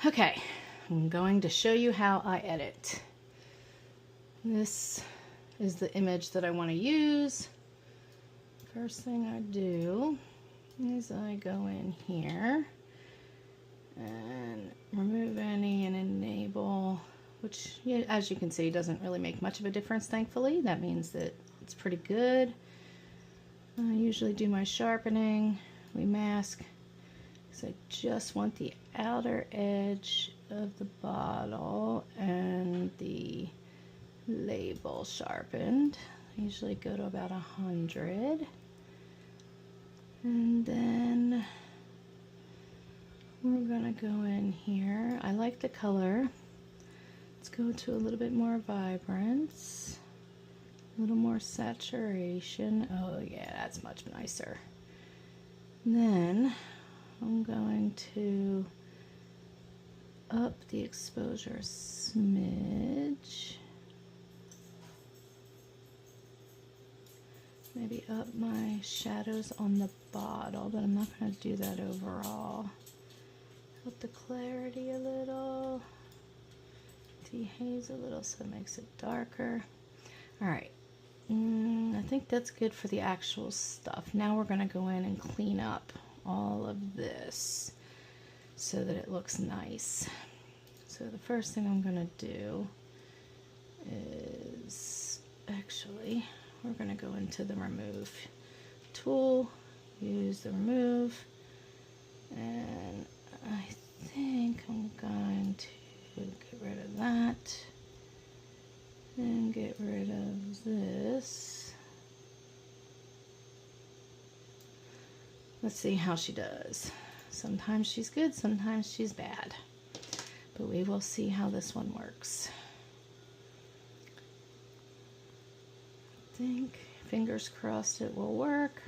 Okay, I'm going to show you how I edit. This is the image that I want to use. First thing I do is I go in here and remove any and enable, which, as you can see, doesn't really make much of a difference, thankfully. That means that it's pretty good. I usually do my sharpening. We mask because I just want the outer edge of the bottle and the label sharpened. I usually go to about 100. And then we're gonna go in here. I like the color. Let's go to a little bit more vibrance, a little more saturation. Oh yeah, that's much nicer. And then I'm going to up the exposure a smidge. Maybe up my shadows on the bottle, but I'm not going to do that overall. Up the clarity a little. Dehaze a little so it makes it darker. Alright, I think that's good for the actual stuff. Now we're going to go in and clean up all of this so that it looks nice. So the first thing I'm going to do is actually we're going to go into the remove tool, use the remove, and I think I'm going to get rid of that and get rid of this. Let's see how she does. Sometimes she's good, sometimes she's bad, but we will see how this one works. I think, fingers crossed, it will work.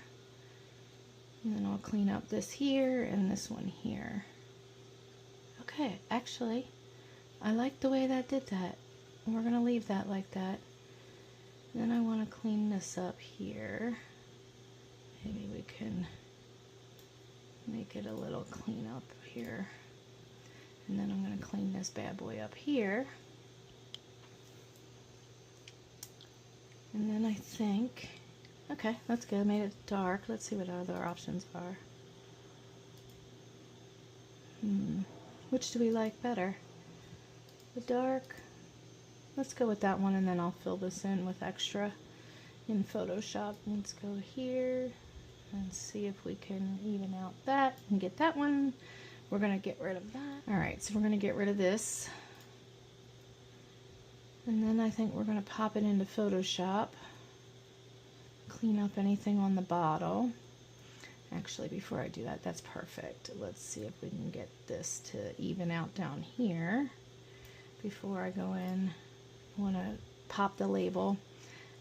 And then I'll clean up this here and this one here. Okay, actually, I like the way that did that. We're gonna leave that like that. Then I want to clean this up here. Maybe we can make it a little clean up here. And then I'm gonna clean this bad boy up here. And then I think, okay, that's good. Made it dark. Let's see what other options are. Which do we like better? The dark? Let's go with that one, and then I'll fill this in with extra in Photoshop. Let's go here and see if we can even out that and get that one. We're going to get rid of that. All right, so we're going to get rid of this. And then I think we're going to pop it into Photoshop, clean up anything on the bottle. Actually, before I do that, that's perfect. Let's see if we can get this to even out down here. Before I go in, I want to pop the label.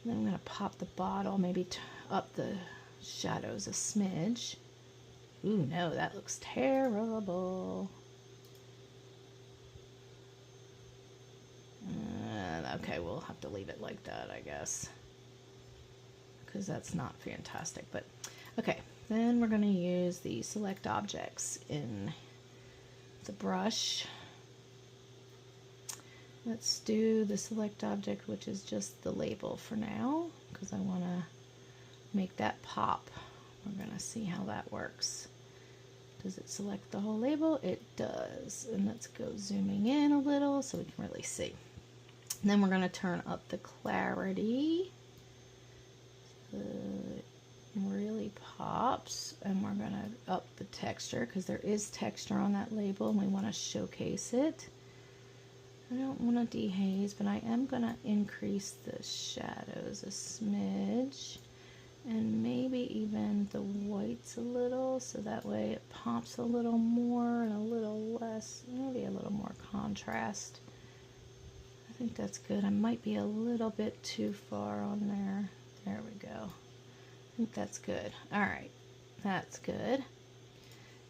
And then I'm going to pop the bottle, maybe up the shadows a smidge. Ooh, no, that looks terrible. Okay, we'll have to leave it like that, I guess, because that's not fantastic. But okay, then we're going to use the select objects in the brush. Let's do the select object, which is just the label for now, because I want to make that pop. We're going to see how that works. Does it select the whole label? It does. And let's go zooming in a little so we can really see. And then we're going to turn up the clarity so it really pops, and we're going to up the texture because there is texture on that label and we want to showcase it. I don't want to dehaze, but I am going to increase the shadows a smidge and maybe even the whites a little so that way it pops a little more and a little less, maybe a little more contrast. I think that's good. I might be a little bit too far on there. There we go. I think that's good. All right, that's good.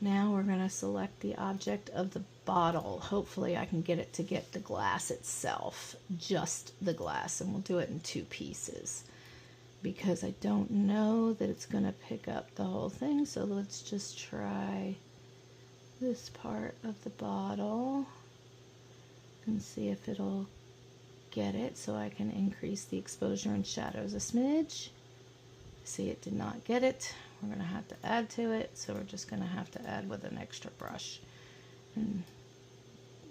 Now we're going to select the object of the bottle. Hopefully I can get it to get the glass itself, just the glass, and we'll do it in 2 pieces because I don't know that it's going to pick up the whole thing. So let's just try this part of the bottle and see if it'll get it, so I can increase the exposure and shadows a smidge. See, it did not get it. We're going to have to add to it, so we're just going to have to add with an extra brush and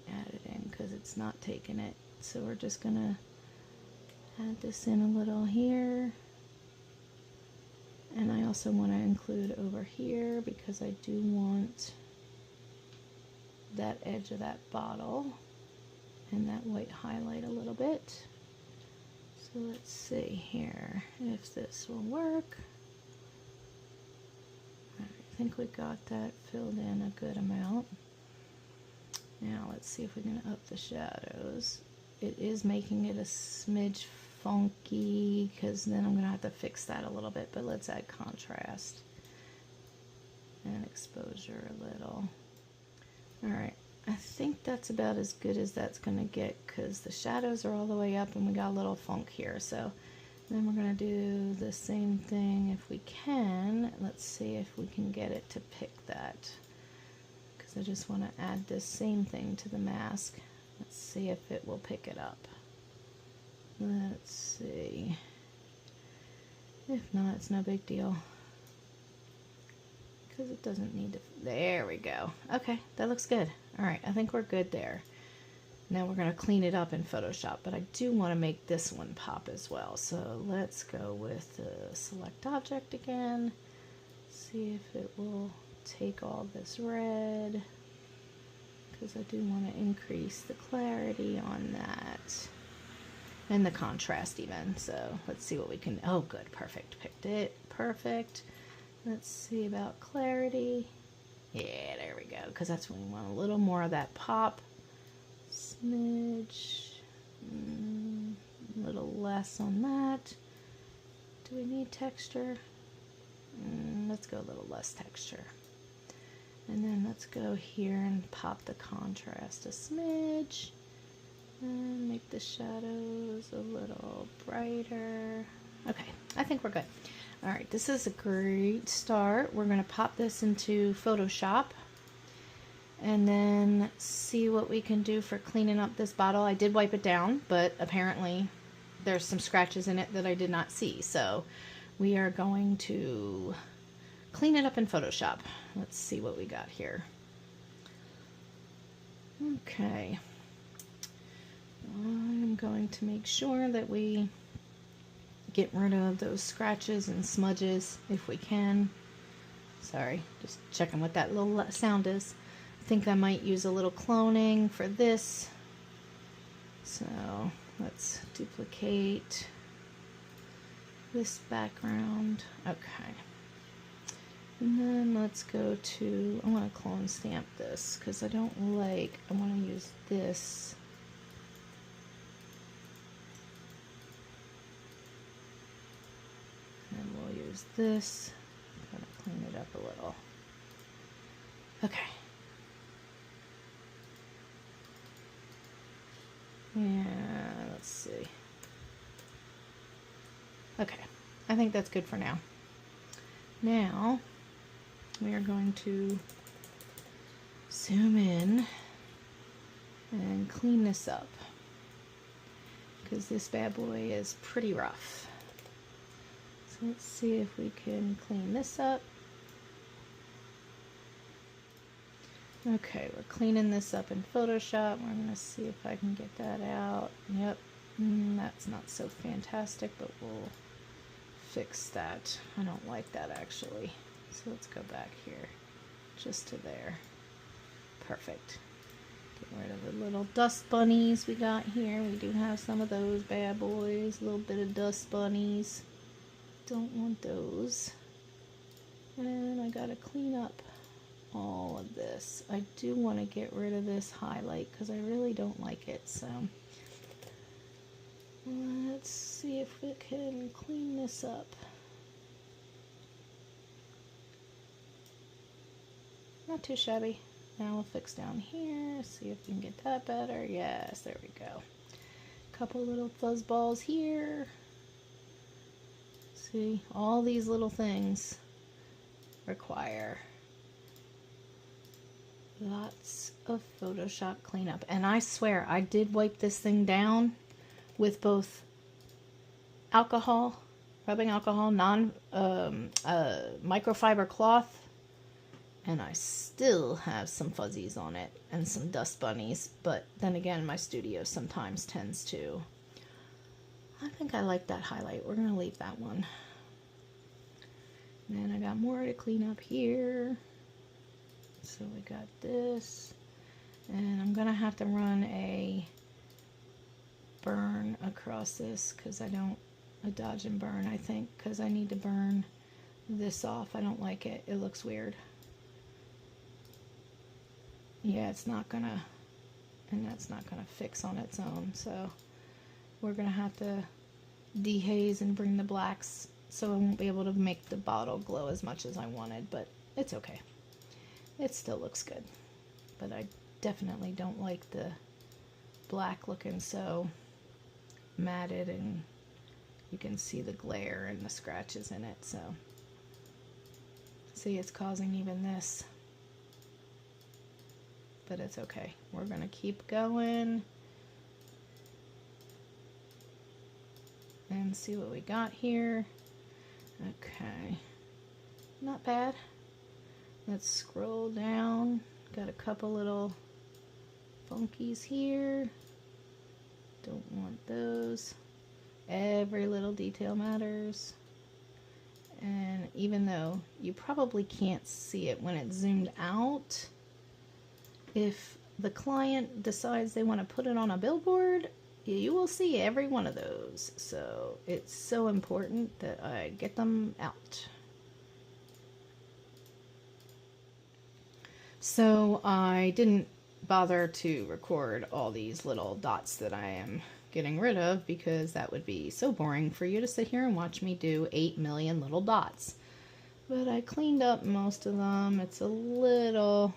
add it in because it's not taking it. So we're just going to add this in a little here. And I also want to include over here because I do want that edge of that bottle and that white highlight a little bit. So let's see here if this will work. I think we got that filled in a good amount. Now let's see if we can up the shadows. It is making it a smidge funky because then I'm going to have to fix that a little bit, but let's add contrast and exposure a little. Alright, I think that's about as good as that's going to get because the shadows are all the way up and we got a little funk here. So then we're going to do the same thing if we can. Let's see if we can get it to pick that because I just want to add this same thing to the mask. Let's see if it will pick it up. Let's see. If not, it's no big deal. Because it doesn't need to... There we go. Okay, that looks good. Alright, I think we're good there. Now we're going to clean it up in Photoshop, but I do want to make this one pop as well. So let's go with the select object again. See if it will take all this red. Because I do want to increase the clarity on that. And the contrast even. So let's see what we can... Oh, good. Perfect. Picked it. Perfect. Let's see about clarity. Yeah, there we go. Because that's when we want a little more of that pop. Smidge. A little less on that. Do we need texture? Let's go a little less texture. And then let's go here and pop the contrast a smidge. And make the shadows a little brighter. Okay, I think we're good. Alright, this is a great start. We're going to pop this into Photoshop and then see what we can do for cleaning up this bottle. I did wipe it down, but apparently there's some scratches in it that I did not see. So we are going to clean it up in Photoshop. Let's see what we got here. Okay. I'm going to make sure that we get rid of those scratches and smudges if we can. Sorry, just checking what that little sound is. I think I might use a little cloning for this. So let's duplicate this background. Okay. And then let's go to, I want to clone stamp this because I don't like, I want to use this. And we'll use this. Gotta clean it up a little. Okay. Yeah, let's see. Okay, I think that's good for now. Now, we are going to zoom in and clean this up because this bad boy is pretty rough. So let's see if we can clean this up. Okay, we're cleaning this up in Photoshop. We're going to see if I can get that out. Yep, that's not so fantastic, but we'll fix that. I don't like that actually. So let's go back here, just to there. Perfect. Get rid of the little dust bunnies we got here. We do have some of those bad boys. A little bit of dust bunnies. Don't want those. And I gotta clean up all of this. I do want to get rid of this highlight because I really don't like it. So let's see if we can clean this up. Not too shabby. Now we'll fix down here, see if we can get that better. Yes, there we go. Couple little fuzz balls here. See, all these little things require Lots of Photoshop cleanup. And I swear, I did wipe this thing down with both alcohol, rubbing alcohol, microfiber cloth, and I still have some fuzzies on it and some dust bunnies. But then again, my studio sometimes tends to. I think I like that highlight. We're going to leave that one. And then I got more to clean up here. So we got this. And I'm going to have to run a burn across this because I dodge and burn, I think, because I need to burn this off. I don't like it. It looks weird. Yeah, it's not gonna, and that's not gonna fix on its own. So we're gonna have to dehaze and bring the blacks, so I won't be able to make the bottle glow as much as I wanted, but it's okay. It still looks good, but I definitely don't like the black looking so matted, and you can see the glare and the scratches in it. So see, it's causing even this, but it's okay. We're gonna keep going and see what we got here. Okay, not bad. Let's scroll down. Got a couple little funkies here. Don't want those. Every little detail matters. And even though you probably can't see it when it's zoomed out, if the client decides they want to put it on a billboard, you will see every one of those. So it's so important that I get them out. So I didn't bother to record all these little dots that I am getting rid of because that would be so boring for you to sit here and watch me do 8 million little dots. But I cleaned up most of them. It's a little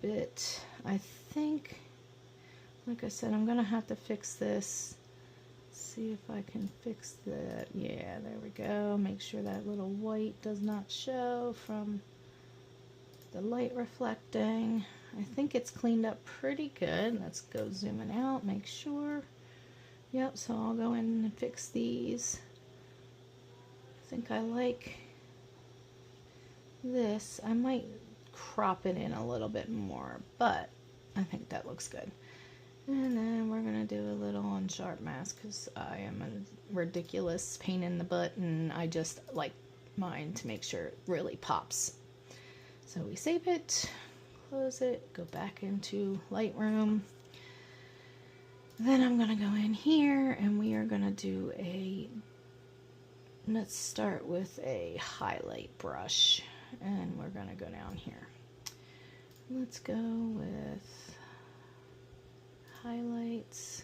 bit, I think, like I said, I'm gonna have to fix this. See if I can fix that. Yeah, there we go. Make sure that little white does not show from the light reflecting. I think it's cleaned up pretty good. Let's go zooming out, make sure. Yep, so I'll go in and fix these. I think I like this. I might crop it in a little bit more, but I think that looks good. And then we're gonna do a little on sharp mask because I am a ridiculous pain in the butt, and I just like mine to make sure it really pops. So we save it, close it, go back into Lightroom. Then I'm gonna go in here and we are gonna do let's start with a highlight brush, and we're gonna go down here. Let's go with highlights.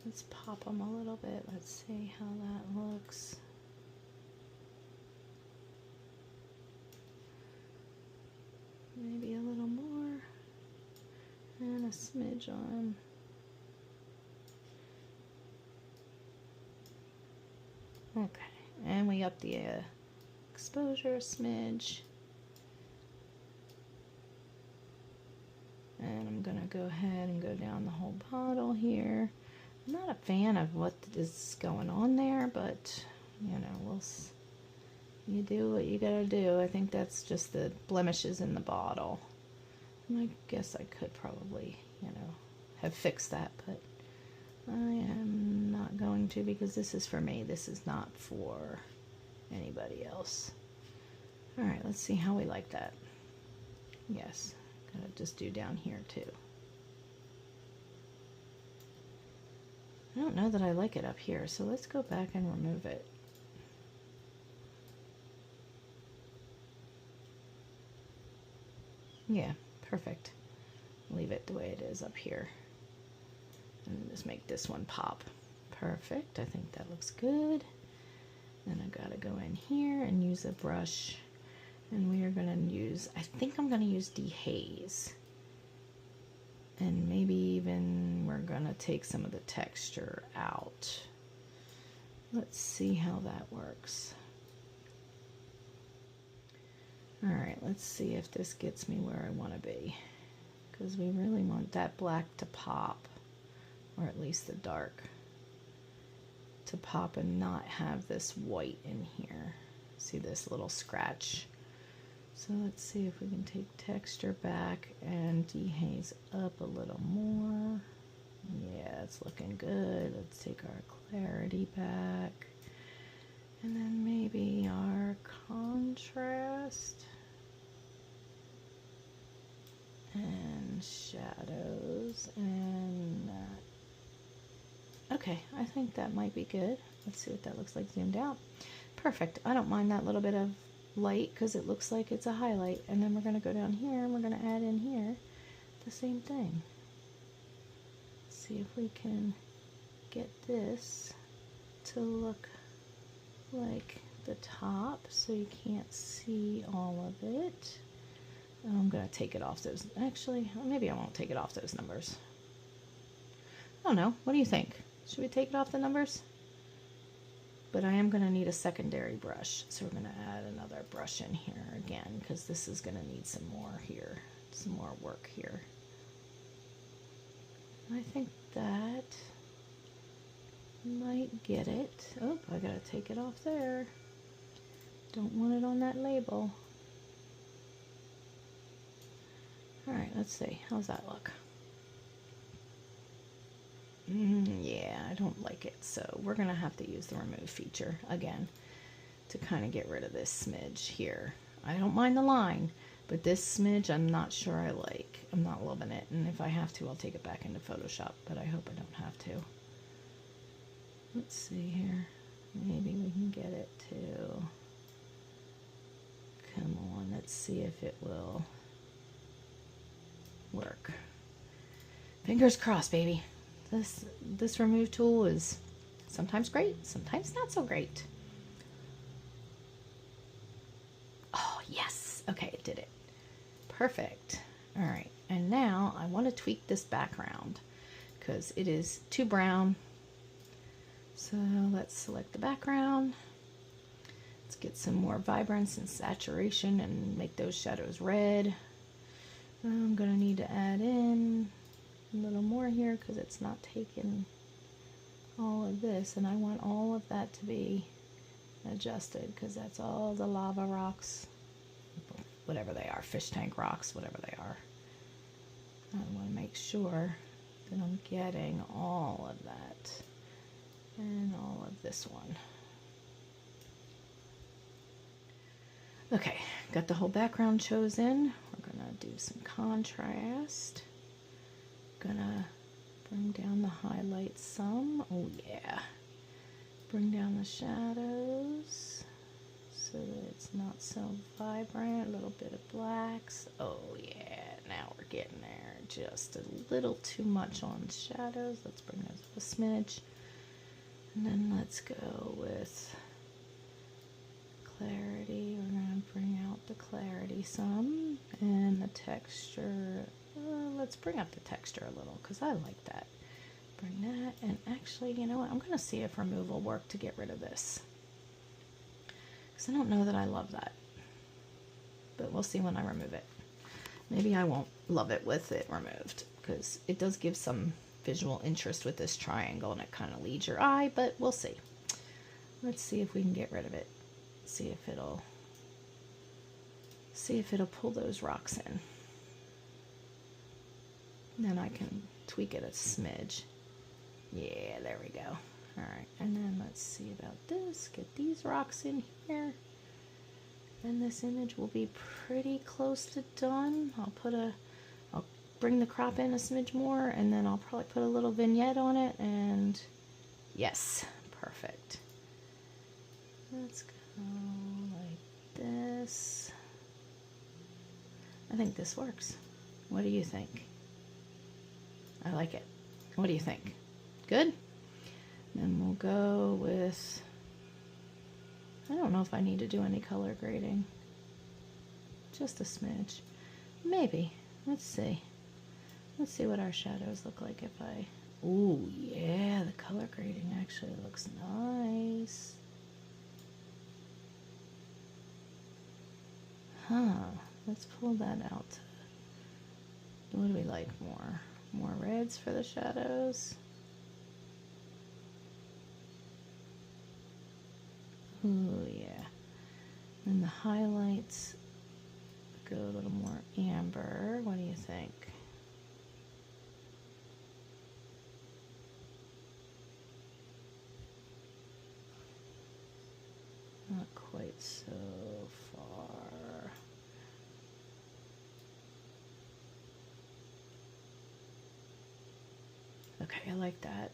Let's pop them a little bit. Let's see how that looks. Maybe a little more, and a smidge on. Okay, and we up the exposure a smidge. And I'm gonna go ahead and go down the whole bottle here. I'm not a fan of what is going on there, but you know, you do what you gotta do. I think that's just the blemishes in the bottle. And I guess I could probably, you know, have fixed that, but I am not going to because this is for me. This is not for anybody else. All right, let's see how we like that. Yes, gotta just do down here too. I don't know that I like it up here, so let's go back and remove it. Yeah, perfect. Leave it the way it is up here. And just make this one pop. Perfect. I think that looks good. Then I gotta go in here and use a brush. And we are gonna use, I think I'm gonna use dehaze. And maybe even we're gonna take some of the texture out. Let's see how that works. All right, let's see if this gets me where I want to be, because we really want that black to pop, or at least the dark to pop and not have this white in here. See this little scratch? So let's see if we can take texture back and dehaze up a little more. Yeah, it's looking good. Let's take our clarity back. And then maybe our contrast and shadows and that. Okay, I think that might be good. Let's see what that looks like zoomed out. Perfect. I don't mind that little bit of light because it looks like it's a highlight. And then we're going to go down here and we're going to add in here the same thing. See if we can get this to look like the top so you can't see all of it. And I'm going to take it off those. Actually, maybe I won't take it off those numbers. I don't know. What do you think? Should we take it off the numbers? But I am going to need a secondary brush. So we're going to add another brush in here again because this is going to need some more here. Some more work here. I think that might get it. Oh, I gotta take it off there. Don't want it on that label. Alright, let's see. How's that look? Yeah, I don't like it. So we're gonna have to use the remove feature again to kind of get rid of this smidge here. I don't mind the line, but this smidge I'm not sure I like. I'm not loving it, and if I have to, I'll take it back into Photoshop, but I hope I don't have to. Let's see here. Maybe we can get it to... Come on, let's see if it will work. Fingers crossed, baby. This remove tool is sometimes great, sometimes not so great. Oh, yes. Okay, it did it. Perfect. All right, and now I want to tweak this background because it is too brown. So let's select the background. Let's get some more vibrance and saturation and make those shadows red. I'm going to need to add in a little more here because it's not taking all of this, and I want all of that to be adjusted because that's all the lava rocks, whatever they are, fish tank rocks, whatever they are. I want to make sure that I'm getting all of that and all of this one. Okay, got the whole background chosen. We're gonna do some contrast. Gonna bring down the highlights some. Oh yeah. Bring down the shadows so that it's not so vibrant. A little bit of blacks. Oh yeah, now we're getting there. Just a little too much on shadows. Let's bring those up a smidge. And then let's go with clarity. We're going to bring out the clarity some. And the texture, let's bring up the texture a little because I like that. Bring that. And actually, you know what? I'm going to see if removal worked to get rid of this. Because I don't know that I love that. But we'll see when I remove it. Maybe I won't love it with it removed because it does give some visual interest with this triangle and it kind of leads your eye, but we'll see. Let's see if we can get rid of it. See if it'll pull those rocks in. Then I can tweak it a smidge. Yeah, there we go. All right, and then let's see about this. Get these rocks in here. And this image will be pretty close to done. I'll bring the crop in a smidge more, and then I'll probably put a little vignette on it, and yes, perfect. Let's go like this. I think this works. What do you think? I like it. What do you think? Good? Then we'll go with, I don't know if I need to do any color grading. Just a smidge. Maybe. Let's see. Let's see what our shadows look like if I... Ooh, yeah, the color grading actually looks nice. Let's pull that out. What do we like more? More reds for the shadows. Ooh, yeah. And the highlights go a little more amber. What do you think? Not quite so far. Okay, I like that.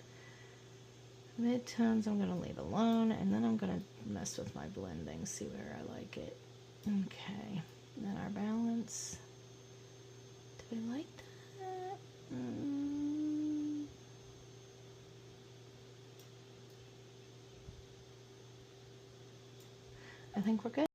Midtones I'm going to leave alone, and then I'm going to mess with my blending, see where I like it. Okay, then our balance. Do we like that? I think we're good.